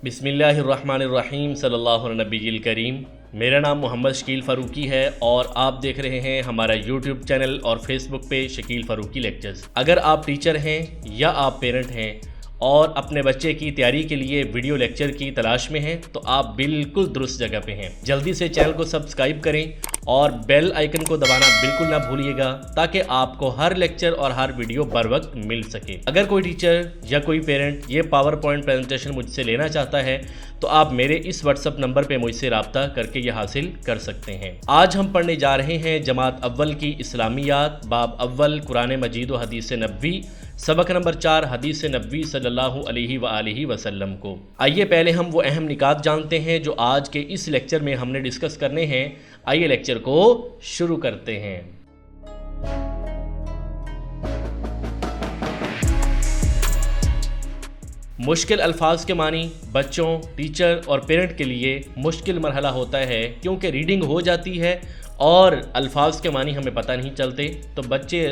بسم اللہ الرحمن الرحیم صلی اللہ علیہ نبی الکریم۔ میرا نام محمد شکیل فاروقی ہے اور آپ دیکھ رہے ہیں ہمارا یوٹیوب چینل اور فیس بک پہ شکیل فاروقی لیکچرز۔ اگر آپ ٹیچر ہیں یا آپ پیرنٹ ہیں اور اپنے بچے کی تیاری کے لیے ویڈیو لیکچر کی تلاش میں ہیں تو آپ بالکل درست جگہ پہ ہیں۔ جلدی سے چینل کو سبسکرائب کریں اور بیل آئیکن کو دبانا بالکل نہ بھولیے گا تاکہ آپ کو ہر لیکچر اور ہر ویڈیو بر وقت مل سکے۔ اگر کوئی ٹیچر یا کوئی پیرنٹ یہ پاور پوائنٹ پریزنٹیشن مجھ سے لینا چاہتا ہے تو آپ میرے اس واٹس ایپ نمبر پہ مجھ سے رابطہ کر کے یہ حاصل کر سکتے ہیں۔ آج ہم پڑھنے جا رہے ہیں جماعت اول کی اسلامیات، باب اول قرآن مجید و حدیث نبوی، سبق نمبر 4 حدیث نبوی صلی اللہ علیہ وآلہ وسلم کو۔ آئیے پہلے ہم وہ اہم نکات جانتے ہیں جو آج کے اس لیکچر میں ہم نے ڈسکس کرنے ہیں۔ آئیے لیکچر کو شروع کرتے ہیں۔ مشکل الفاظ کے معنی بچوں، ٹیچر اور پیرنٹ کے لیے مشکل مرحلہ ہوتا ہے کیونکہ ریڈنگ ہو جاتی ہے اور الفاظ کے معنی ہمیں پتہ نہیں چلتے، تو بچے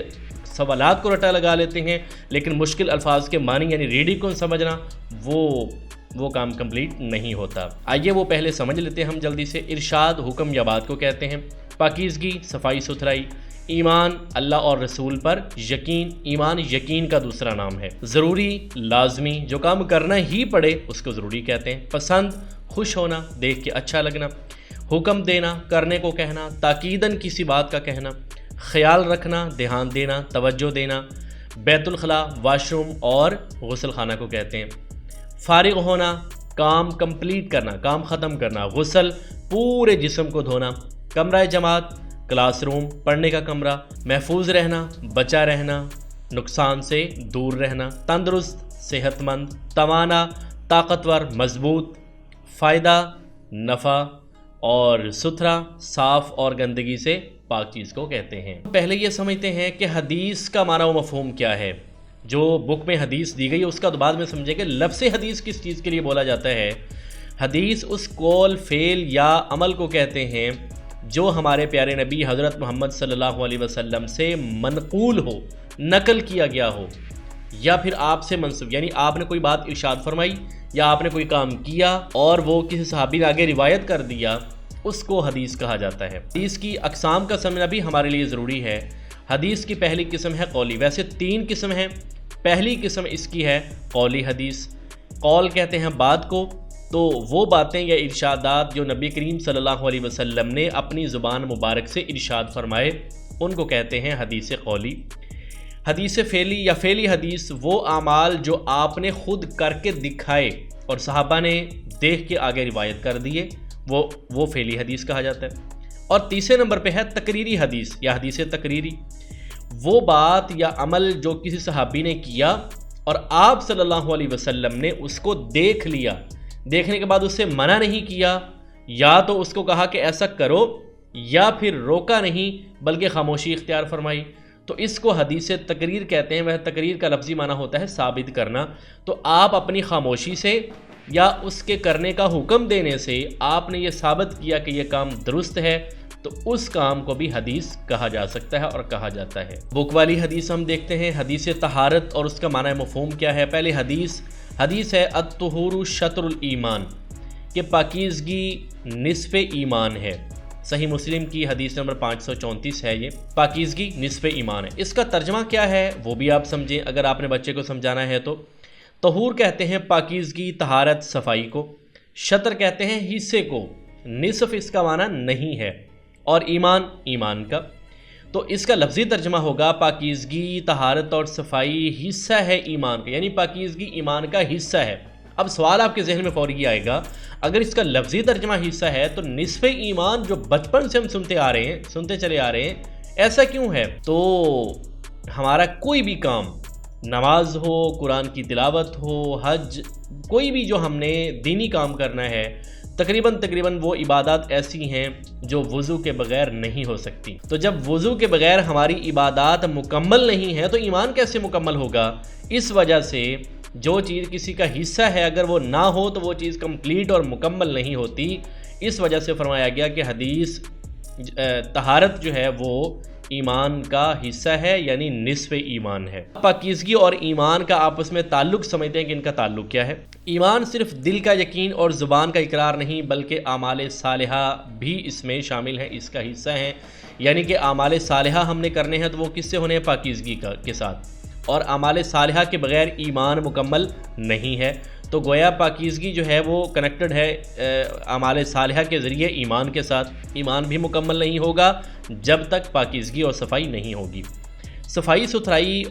سوالات کو رٹا لگا لیتے ہیں لیکن مشکل الفاظ کے معنی یعنی ریڈنگ کو سمجھنا وہ کام کمپلیٹ نہیں ہوتا۔ آئیے وہ پہلے سمجھ لیتے ہیں ہم جلدی سے۔ ارشاد حکم یا بات کو کہتے ہیں۔ پاکیزگی، صفائی ستھرائی۔ ایمان، اللہ اور رسول پر یقین، ایمان یقین کا دوسرا نام ہے۔ ضروری، لازمی، جو کام کرنا ہی پڑے اس کو ضروری کہتے ہیں۔ پسند، خوش ہونا، دیکھ کے اچھا لگنا۔ حکم دینا، کرنے کو کہنا، تاکیداً کسی بات کا کہنا۔ خیال رکھنا، دھیان دینا، توجہ دینا۔ بیت الخلاء، واش روم اور غسل خانہ کو کہتے ہیں۔ فارغ ہونا، کام کمپلیٹ کرنا، کام ختم کرنا۔ غسل، پورے جسم کو دھونا۔ کمرہ جماعت، کلاس روم، پڑھنے کا کمرہ۔ محفوظ رہنا، بچا رہنا، نقصان سے دور رہنا۔ تندرست، صحت مند۔ توانا، طاقتور، مضبوط۔ فائدہ، نفع۔ اور ستھرا، صاف اور گندگی سے پاک چیز کو کہتے ہیں۔ پہلے یہ سمجھتے ہیں کہ حدیث کا معنی و مفہوم کیا ہے۔ جو بک میں حدیث دی گئی ہے اس کا تو بعد میں سمجھیں کہ لفظ حدیث کس چیز کے لیے بولا جاتا ہے۔ حدیث اس قول، فعل یا عمل کو کہتے ہیں جو ہمارے پیارے نبی حضرت محمد صلی اللہ علیہ وسلم سے منقول ہو، نقل کیا گیا ہو، یا پھر آپ سے منسوب، یعنی آپ نے کوئی بات ارشاد فرمائی یا آپ نے کوئی کام کیا اور وہ کسی صحابی نے آگے روایت کر دیا، اس کو حدیث کہا جاتا ہے۔ حدیث کی اقسام کا سمجھنا بھی ہمارے لیے ضروری ہے۔ حدیث کی پہلی قسم ہے قولی، ویسے 3 قسم ہیں۔ پہلی قسم اس کی ہے قولی حدیث۔ قول کہتے ہیں بات کو، تو وہ باتیں یا ارشادات جو نبی کریم صلی اللہ علیہ وسلم نے اپنی زبان مبارک سے ارشاد فرمائے ان کو کہتے ہیں حدیث قولی۔ حدیث فعلی یا فعلی حدیث وہ اعمال جو آپ نے خود کر کے دکھائے اور صحابہ نے دیکھ کے آگے روایت کر دیے، وہ فعلی حدیث کہا جاتا ہے۔ اور تیسرے نمبر پہ ہے تقریری حدیث یا حدیث تقریری۔ وہ بات یا عمل جو کسی صحابی نے کیا اور آپ صلی اللہ علیہ وسلم نے اس کو دیکھ لیا، دیکھنے کے بعد اس سے منع نہیں کیا، یا تو اس کو کہا کہ ایسا کرو یا پھر روکا نہیں بلکہ خاموشی اختیار فرمائی، تو اس کو حدیث تقریر کہتے ہیں۔ وہ تقریر کا لفظی معنی ہوتا ہے ثابت کرنا۔ تو آپ اپنی خاموشی سے یا اس کے کرنے کا حکم دینے سے آپ نے یہ ثابت کیا کہ یہ کام درست ہے، تو اس کام کو بھی حدیث کہا جا سکتا ہے اور کہا جاتا ہے۔ بک والی حدیث ہم دیکھتے ہیں۔ حدیث طہارت اور اس کا معنی مفہوم کیا ہے۔ پہلے حدیث ہے الطہور شطر الایمان، کہ پاکیزگی نصف ایمان ہے۔ صحیح مسلم کی حدیث نمبر 534 ہے یہ، پاکیزگی نصف ایمان ہے۔ اس کا ترجمہ کیا ہے وہ بھی آپ سمجھیں اگر آپ نے بچے کو سمجھانا ہے تو۔ طہور کہتے ہیں پاکیزگی، طہارت، صفائی کو۔ شطر کہتے ہیں حصے کو، نصف اس کا معنی نہیں ہے، اور ایمان کا۔ تو اس کا لفظی ترجمہ ہوگا پاکیزگی، طہارت اور صفائی حصہ ہے ایمان کا، یعنی پاکیزگی ایمان کا حصہ ہے۔ اب سوال آپ کے ذہن میں فوری آئے گا، اگر اس کا لفظی ترجمہ حصہ ہے تو نصف ایمان جو بچپن سے ہم سنتے چلے آ رہے ہیں، ایسا کیوں ہے؟ تو ہمارا کوئی بھی کام، نماز ہو، قرآن کی تلاوت ہو، حج، کوئی بھی جو ہم نے دینی کام کرنا ہے، تقریباً وہ عبادات ایسی ہیں جو وضو کے بغیر نہیں ہو سکتی۔ تو جب وضو کے بغیر ہماری عبادات مکمل نہیں ہے تو ایمان کیسے مکمل ہوگا؟ اس وجہ سے جو چیز کسی کا حصہ ہے اگر وہ نہ ہو تو وہ چیز کمپلیٹ اور مکمل نہیں ہوتی۔ اس وجہ سے فرمایا گیا کہ حدیث طہارت جو ہے وہ ایمان کا حصہ ہے، یعنی نصف ایمان ہے۔ پاکیزگی اور ایمان کا آپس میں تعلق سمجھتے ہیں کہ ان کا تعلق کیا ہے۔ ایمان صرف دل کا یقین اور زبان کا اقرار نہیں بلکہ اعمال صالحہ بھی اس میں شامل ہیں، اس کا حصہ ہیں، یعنی کہ اعمال صالحہ ہم نے کرنے ہیں تو وہ کس سے ہونے ہیں؟ پاکیزگی کے ساتھ، اور اعمال صالحہ کے بغیر ایمان مکمل نہیں ہے۔ تو گویا پاکیزگی جو ہے وہ کنیکٹڈ ہے اعمال صالحہ کے ذریعے ایمان کے ساتھ۔ ایمان بھی مکمل نہیں ہوگا جب تک پاکیزگی اور صفائی نہیں ہوگی۔ صفائی ستھرائی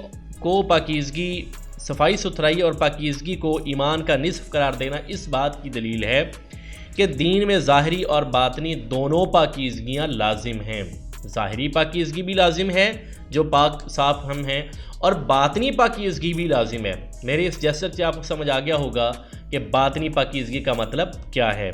اور پاکیزگی کو ایمان کا نصف قرار دینا اس بات کی دلیل ہے کہ دین میں ظاہری اور باطنی دونوں پاکیزگیاں لازم ہیں۔ ظاہری پاکیزگی بھی لازم ہے جو پاک صاف ہم ہیں، اور باطنی پاکیزگی بھی لازم ہے۔ میرے اس جیسے سے آپ کو سمجھ آ گیا ہوگا کہ باطنی پاکیزگی کا مطلب کیا ہے۔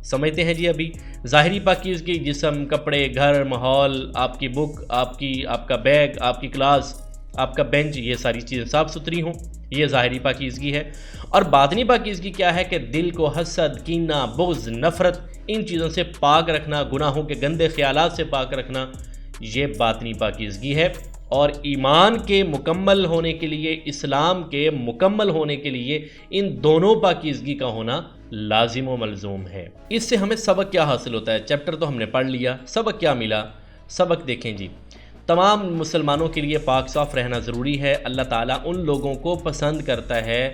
سمجھتے ہیں جی ابھی ظاہری پاکیزگی جسم، کپڑے، گھر، ماحول، آپ کی بک، آپ کا بیگ، آپ کی کلاس، آپ کا بینچ، یہ ساری چیزیں صاف ستھری ہوں، یہ ظاہری پاکیزگی ہے۔ اور باطنی پاکیزگی کیا ہے کہ دل کو حسد، کینہ، بغض، نفرت، ان چیزوں سے پاک رکھنا، گناہوں کے گندے خیالات سے پاک رکھنا، یہ باطنی پاکیزگی ہے۔ اور ایمان کے مکمل ہونے کے لیے، اسلام کے مکمل ہونے کے لیے ان دونوں پاکیزگی کا ہونا لازم و ملزوم ہے۔ اس سے ہمیں سبق کیا حاصل ہوتا ہے؟ چیپٹر تو ہم نے پڑھ لیا، سبق کیا ملا؟ سبق دیکھیں جی، تمام مسلمانوں کے لیے پاک صاف رہنا ضروری ہے۔ اللہ تعالیٰ ان لوگوں کو پسند کرتا ہے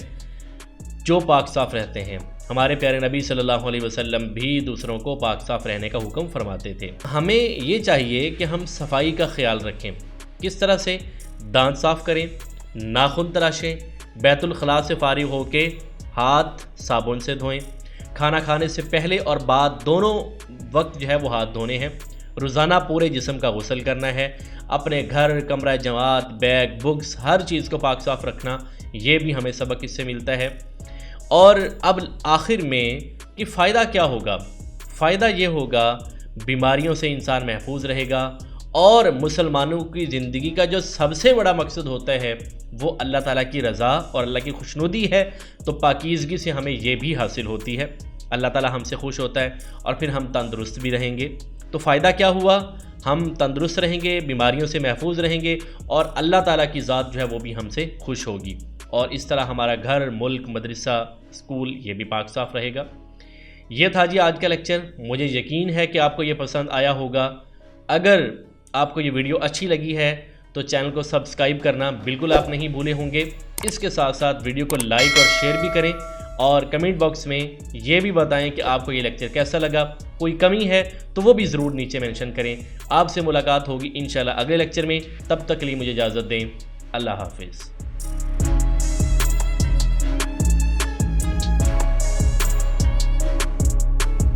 جو پاک صاف رہتے ہیں۔ ہمارے پیارے نبی صلی اللہ علیہ وسلم بھی دوسروں کو پاک صاف رہنے کا حکم فرماتے تھے۔ ہمیں یہ چاہیے کہ ہم صفائی کا خیال رکھیں۔ کس طرح سے؟ دانت صاف کریں، ناخن تراشیں، بیت الخلاء سے فارغ ہو کے ہاتھ صابن سے دھوئیں، کھانا کھانے سے پہلے اور بعد دونوں وقت جو ہے وہ ہاتھ دھونے ہیں، روزانہ پورے جسم کا غسل کرنا ہے، اپنے گھر، کمرہ جماعت، بیگ، بکس، ہر چیز کو پاک صاف رکھنا، یہ بھی ہمیں سبق اس سے ملتا ہے۔ اور اب آخر میں کہ فائدہ کیا ہوگا؟ فائدہ یہ ہوگا بیماریوں سے انسان محفوظ رہے گا، اور مسلمانوں کی زندگی کا جو سب سے بڑا مقصد ہوتا ہے وہ اللہ تعالیٰ کی رضا اور اللہ کی خوشنودی ہے، تو پاکیزگی سے ہمیں یہ بھی حاصل ہوتی ہے۔ اللہ تعالیٰ ہم سے خوش ہوتا ہے اور پھر ہم تندرست بھی رہیں گے۔ تو فائدہ کیا ہوا؟ ہم تندرست رہیں گے، بیماریوں سے محفوظ رہیں گے، اور اللہ تعالیٰ کی ذات جو ہے وہ بھی ہم سے خوش ہوگی، اور اس طرح ہمارا گھر، ملک، مدرسہ، اسکول یہ بھی پاک صاف رہے گا۔ یہ تھا جی آج کا لیکچر۔ مجھے یقین ہے کہ آپ کو یہ پسند آیا ہوگا۔ اگر آپ کو یہ ویڈیو اچھی لگی ہے تو چینل کو سبسکرائب کرنا بالکل آپ نہیں بھولے ہوں گے۔ اس کے ساتھ ساتھ ویڈیو کو لائک اور شیئر بھی کریں، اور کمنٹ باکس میں یہ بھی بتائیں کہ آپ کو یہ لیکچر کیسا لگا۔ کوئی کمی ہے تو وہ بھی ضرور نیچے مینشن کریں۔ آپ سے ملاقات ہوگی انشاءاللہ اگلے لیکچر میں، تب تک کے لیے مجھے اجازت دیں۔ اللہ حافظ۔